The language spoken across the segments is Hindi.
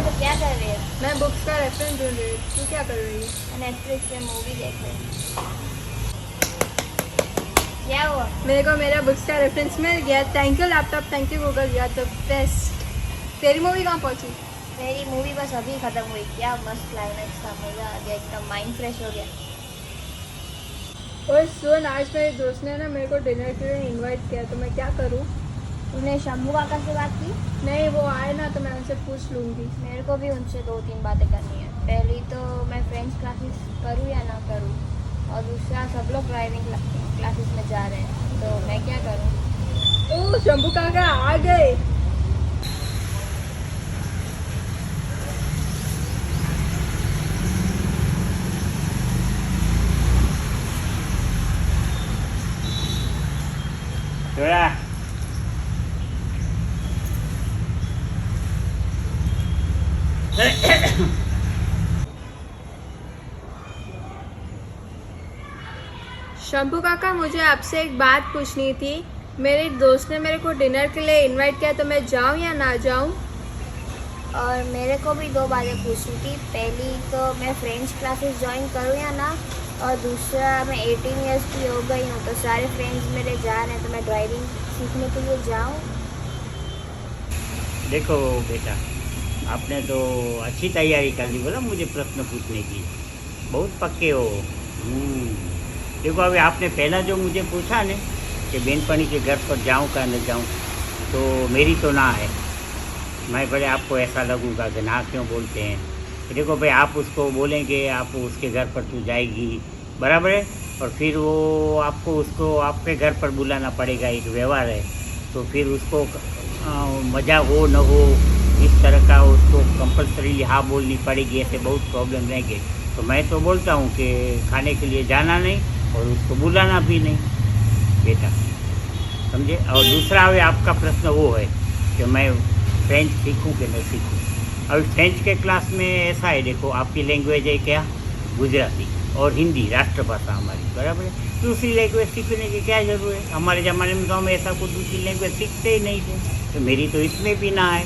तो क्या कर रही है? मैं बुक्स का रेफरेंस ढूंढ रही हूँ। तू क्या कर रही है? नेटफ्लिक्स पे मूवी देख रही हूँ। क्या हुआ? मेरे को मेरा बुक्स का रेफरेंस मिल गया। Thank you laptop, thank you Google, you are the best. तेरी मूवी कहाँ पहुँची? मेरी मूवी बस अभी ख़त्म हुई। क्या मस्त क्लाइमैक्स था, मज़ा आ गया, एकदम माइंड फ्रेश हो गया। और सुन, आज मेरे दोस्त ने ना मेरे को डिनर के लिए इनवाइट किया, तो मैं क्या करूँ? तूने शंभू काका से बात की? नहीं, वो आए ना तो मैं उनसे पूछ लूँगी। मेरे को भी उनसे 2-3 बातें करनी है। पहली तो मैं फ्रेंच क्लासेस करूँ या ना करूँ, और दूसरा सब लोग ड्राइविंग क्लासेस में जा रहे हैं, तो मैं क्या करूँ? ओह, शंभू काका आ गए। थोड़ा शंभू काका, मुझे आपसे एक बात पूछनी थी। मेरे दोस्त ने मेरे को डिनर के लिए इनवाइट किया, तो मैं जाऊँ या ना जाऊँ? और मेरे को भी 2 बातें पूछनी थी। पहली तो मैं फ्रेंच क्लासेस ज्वाइन करूँ या ना, और दूसरा मैं 18 ईयर्स की हो गई हूँ, तो सारे फ्रेंड्स मेरे जा रहे हैं, तो मैं ड्राइविंग सीखने के लिए जाऊँ? देखो बेटा, आपने तो अच्छी तैयारी कर ली, बोला मुझे प्रश्न पूछने की, बहुत पक्के हो। देखो अभी आपने पहला जो मुझे पूछा ने कि बेनपणी के घर पर जाऊं का न जाऊं, तो मेरी तो ना है। मैं भले आपको ऐसा लगूंगा कि ना क्यों बोलते हैं, कि देखो भाई आप उसको बोलेंगे, आप उसके घर पर तू जाएगी, बराबर है, और फिर वो आपको उसको आपके घर पर बुलाना पड़ेगा, एक व्यवहार है, तो फिर उसको मज़ा हो न हो, इस तरह का उसको कंपल्सरी हाँ बोलनी पड़ेगी, ऐसे बहुत प्रॉब्लम रहेंगे। तो मैं तो बोलता हूँ कि खाने के लिए जाना नहीं और उसको बुलाना भी नहीं बेटा, समझे। और दूसरा अभी आपका प्रश्न वो है कि मैं फ्रेंच सीखूं कि नहीं सीखूं। अभी फ्रेंच के क्लास में ऐसा है, देखो आपकी लैंग्वेज है क्या, गुजराती और हिंदी राष्ट्रभाषा हमारी, बराबर है। दूसरी लैंग्वेज सीखने की क्या ज़रूरत है? हमारे ज़माने में गाँव में ऐसा कोई दूसरी लैंग्वेज सीखते ही नहीं थे, तो मेरी तो इसमें भी ना है।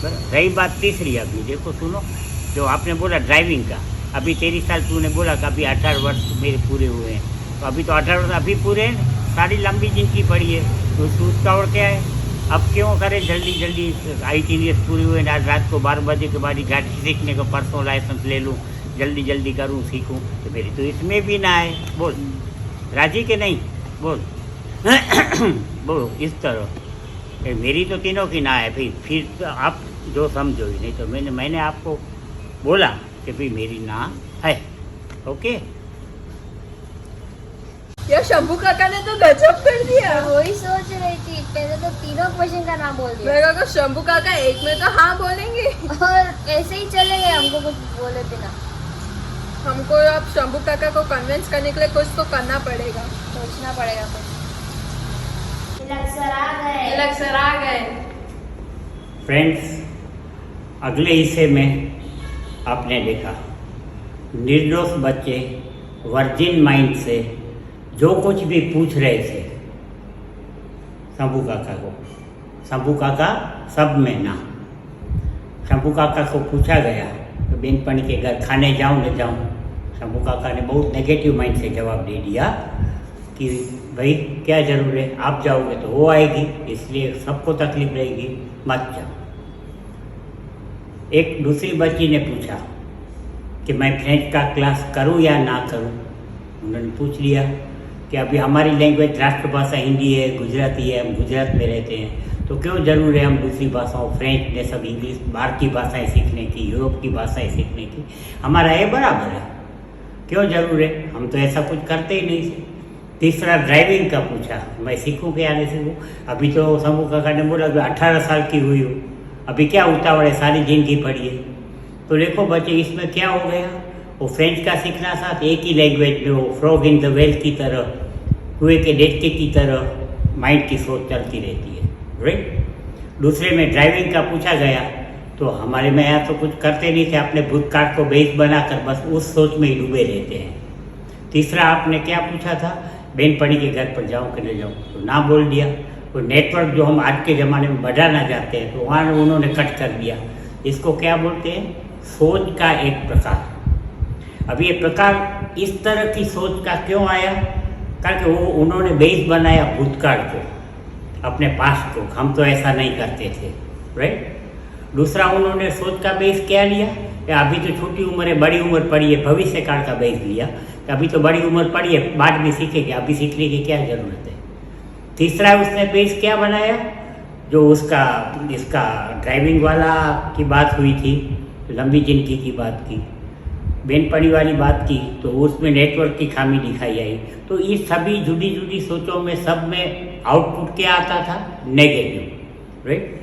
रही बात तीसरी, अभी देखो सुनो, जो आपने बोला ड्राइविंग का, अभी 13 साल तूने बोला कि अभी 18 वर्ष मेरे पूरे हुए हैं, तो अभी तो 18 वर्ष अभी पूरे हैं, सारी लंबी जिंदगी पड़ी है, तो उसका और क्या है? अब क्यों करें जल्दी जल्दी 18 ईयर्स पूरे हुए, आज रात को 12 बजे के बाद ही गाड़ी सीखने का, परसों लाइसेंस ले लूँ, जल्दी जल्दी करूँ सीखूँ, तो मेरी तो इसमें भी ना है। बोल राजी के नहीं, बोल बोलो इस तरह, मेरी तो तीनों की ना है। फिर तो आप जो समझो ही, नहीं तो मैंने आपको बोला कि भाई मेरी ना है। ओके यार, शंभू काका ने तो गजब कर दिया। वही सोच रही थी, पहले तो तीनों क्वेश्चन का नाम बोल दिया, मेरे को शंभू काका एक में तो हाँ बोलेंगे। और ऐसे ही चले गए हमको कुछ बोले बिना। हमको अब शंभू काका को कन्विंस करने के लिए कुछ तो करना पड़ेगा, सोचना पड़ेगा कुछ। तिलक सर आ गए। तिलक सर आ गए। फ्रेंड्स, अगले हिस्से में आपने देखा निर्दोष बच्चे वर्जिन माइंड से जो कुछ भी पूछ रहे थे शंभू काका को, शंभू काका सब में ना। शंभू काका को पूछा गया तो बेनपणी के घर खाने जाऊं न जाऊं, शंभू काका ने बहुत नेगेटिव माइंड से जवाब दे दिया कि भाई क्या जरूर है, आप जाओगे तो वो आएगी, इसलिए सबको तकलीफ रहेगी, मत जाओ। एक दूसरी बच्ची ने पूछा कि मैं फ्रेंच का क्लास करूं या ना करूं। उन्होंने पूछ लिया कि अभी हमारी लैंग्वेज राष्ट्रभाषा हिंदी है, गुजराती है, हम गुजरात में रहते हैं, तो क्यों ज़रूर है हम दूसरी भाषाओं, फ्रेंच ने सब इंग्लिश, बाहर की भाषाएं सीखने की, यूरोप की भाषाएं सीखने की, हमारा ये बराबर है, क्यों ज़रूर है, हम तो ऐसा कुछ करते ही नहीं थे। तीसरा ड्राइविंग का पूछा, मैं सीखूँ कि या नहीं सीखूँ। अभी तो शंभू काका ने बोला कि 18 साल की हुई हो, अभी क्या उतावड़ है, सारी जिंदगी पड़ी है। तो देखो बच्चे, इसमें क्या हो गया, वो फ्रेंच का सीखना साथ एक ही लैंग्वेज में, वो फ्रॉग इन द वेल की तरह, कुएं के डेटके की तरह माइंड की सोच चलती रहती है, राइट। दूसरे में ड्राइविंग का पूछा गया तो हमारे में यहाँ तो कुछ करते नहीं थे, अपने भूतकाल को बेस बनाकर बस उस सोच में ही डूबे रहते हैं। तीसरा आपने क्या पूछा था, बेनपणी के घर पर जाऊँ कि नहीं जाऊँ, तो ना बोल दिया। तो नेटवर्क जो हम आज के ज़माने में बढ़ाना चाहते हैं, तो वहाँ उन्होंने कट कर दिया। इसको क्या बोलते हैं? सोच का एक प्रकार। अब ये प्रकार इस तरह की सोच का क्यों आया? कारण कि वो उन्होंने बेस बनाया भूतकाल को, अपने पास्ट को। हम तो ऐसा नहीं करते थे, राइट। दूसरा उन्होंने सोच का बेस क्या लिया कि अभी तो छोटी उम्र है, बड़ी उम्र पड़ी है, भविष्य काल का बेस लिया कि अभी तो बड़ी उम्र पड़ी है, बाद में सीखेंगे, अभी सीखने की क्या जरूरत है। तीसरा उसने बेस क्या बनाया? जो उसका इसका ड्राइविंग वाला की बात हुई थी, लंबी जिंदगी की बात की, बेनपड़ी वाली बात की, तो उसमें नेटवर्क की खामी दिखाई आई। तो ये सभी जुड़ी जुड़ी सोचों में सब में आउटपुट क्या आता था? Negative, right.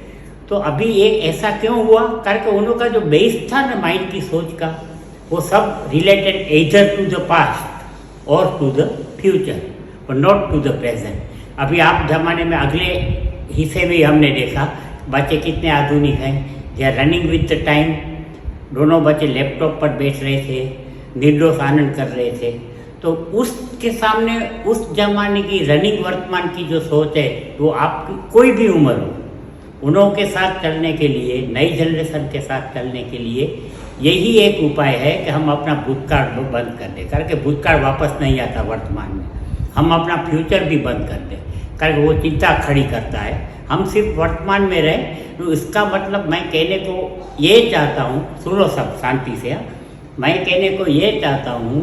तो अभी एक ऐसा क्यों हुआ? कारण कि उन लोगों का जो बेस था ना माइंड की सोच का, वो सब related either to the past और टू द फ्यूचर और नॉट टू द प्रेजेंट। अभी आप जमाने में अगले हिस्से में हमने देखा बच्चे कितने आधुनिक हैं, they are running with the time. दोनों बच्चे लैपटॉप पर बैठ रहे थे, निर्दोष आनंद कर रहे थे। तो उसके सामने उस जमाने की रनिंग वर्तमान की जो सोच है, वो आपकी कोई भी उम्र हो, उन्हों के साथ चलने के लिए, नई जनरेशन के साथ चलने के लिए यही एक उपाय है कि हम अपना भूतकाल बंद कर दें। करके भूतकाल वापस नहीं आता वर्तमान में, हम अपना फ्यूचर भी बंद कर दें, करके वो चिंता खड़ी करता है। हम सिर्फ वर्तमान में रहें। तो इसका मतलब मैं कहने को ये चाहता हूँ, सुनो सब शांति से, मैं कहने को ये चाहता हूँ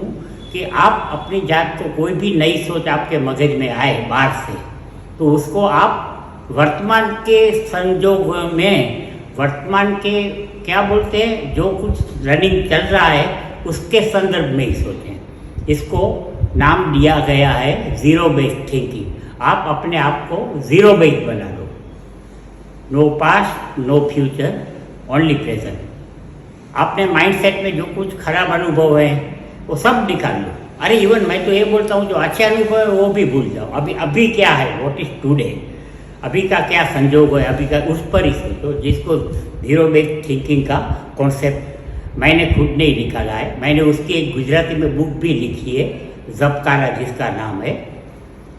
कि आप अपनी जात को कोई भी नई सोच आपके मगज में आए बाहर से, तो उसको आप वर्तमान के संजोग में, वर्तमान के क्या बोलते हैं, जो कुछ रनिंग चल रहा है उसके संदर्भ में ही सोचें। इसको नाम दिया गया है जीरो बेस्ड थिंकिंग। आप अपने आप को जीरो बेस्ड बना लो। No past, no future, only present. अपने माइंडसेट में जो कुछ खराब अनुभव है वो सब निकाल लो। अरे इवन मैं तो ये बोलता हूँ जो अच्छे अनुभव है वो भी भूल जाओ। अभी क्या है, व्हाट इज टुडे, अभी का क्या संजोग है, अभी का उस पर ही सोचो। जिसको जीरो बेस्ड थिंकिंग का कॉन्सेप्ट मैंने खुद नहीं निकाला है, मैंने उसकी एक गुजराती में बुक भी लिखी है, जबकारा जिसका नाम है।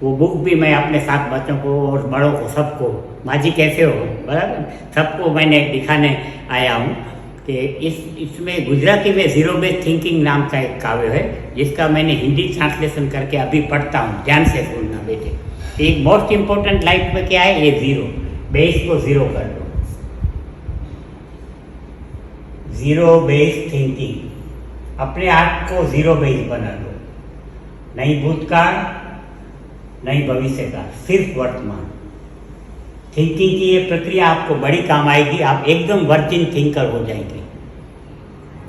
वो बुक भी मैं अपने साथ बच्चों को और बड़ों को सबको, माँ जी कैसे हो, बराबर, सबको मैंने दिखाने आया हूँ कि इसमें गुजराती में जीरो बेस्ड थिंकिंग नाम का एक काव्य है, जिसका मैंने हिंदी ट्रांसलेशन करके अभी पढ़ता हूँ। ध्यान से सुनना बेटे। एक मोस्ट इम्पोर्टेंट लाइफ में क्या है, ये जीरो बेस को जीरो कर दो। जीरो बेस्ड थिंकिंग, अपने आप को जीरो बेस बना दो। नहीं भूतकाल, नहीं भविष्य का, सिर्फ वर्तमान। थिंकिंग की ये प्रक्रिया आपको बड़ी काम आएगी। आप एकदम वर्जिन थिंकर हो जाएंगे।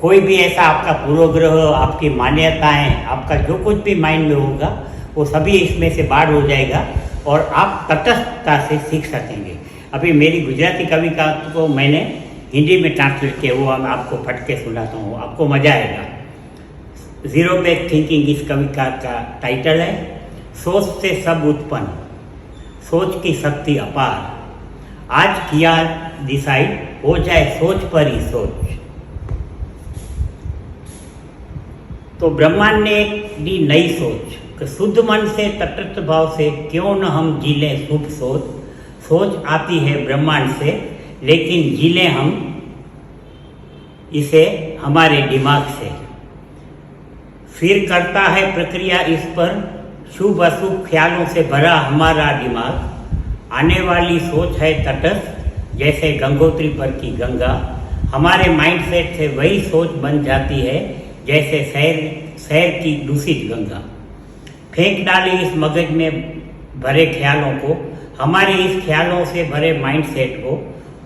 कोई भी ऐसा आपका पूर्वग्रह, आपकी मान्यताएं, आपका जो कुछ भी माइंड में होगा वो सभी इसमें से बाहर हो जाएगा और आप तटस्थता से सीख सकेंगे। अभी मेरी गुजराती कविता को मैंने हिंदी में ट्रांसलेट किया, वो मैं आपको फट के सुनाता हूँ, आपको मजा आएगा। जीरो बेस्ड थिंकिंग इस कविता का टाइटल है। सोच से सब उत्पन्न, सोच की शक्ति अपार, आज किया डिसाइड, हो जाए सोच पर ही सोच। तो ब्रह्मांड ने दी नई सोच कि शुद्ध मन से, तटस्थ भाव से क्यों न हम जी लें शुभ सोच। सोच आती है ब्रह्मांड से, लेकिन जी लें हम इसे हमारे दिमाग से। फिर करता है प्रक्रिया इस पर, शुभ अशुभ ख्यालों से भरा हमारा दिमाग। आने वाली सोच है तटस्थ, जैसे गंगोत्री पर की गंगा। हमारे माइंडसेट से वही सोच बन जाती है, जैसे शहर की दूषित गंगा। फेंक डाले इस मगज में भरे ख्यालों को, हमारे इस ख्यालों से भरे माइंडसेट को।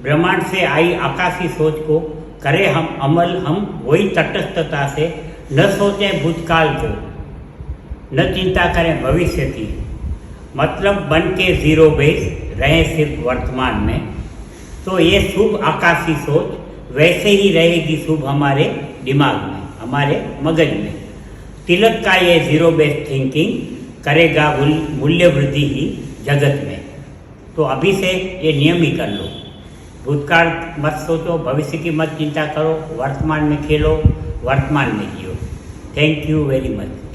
ब्रह्मांड से आई आकाशी सोच को करें हम अमल, हम वही तटस्थता से। न सोचें भूतकाल को, न चिंता करें भविष्य की। मतलब बन के जीरो बेस रहें सिर्फ वर्तमान में। तो ये शुभ आकाशी सोच वैसे ही रहेगी शुभ हमारे दिमाग में, हमारे मगज में। तिलक का ये जीरो बेस्ड थिंकिंग करेगा मूल्य वृद्धि ही जगत में। तो अभी से ये नियम ही कर लो। भूतकाल मत सोचो, भविष्य की मत चिंता करो, वर्तमान में खेलो, वर्तमान में जियो। Thank you very much.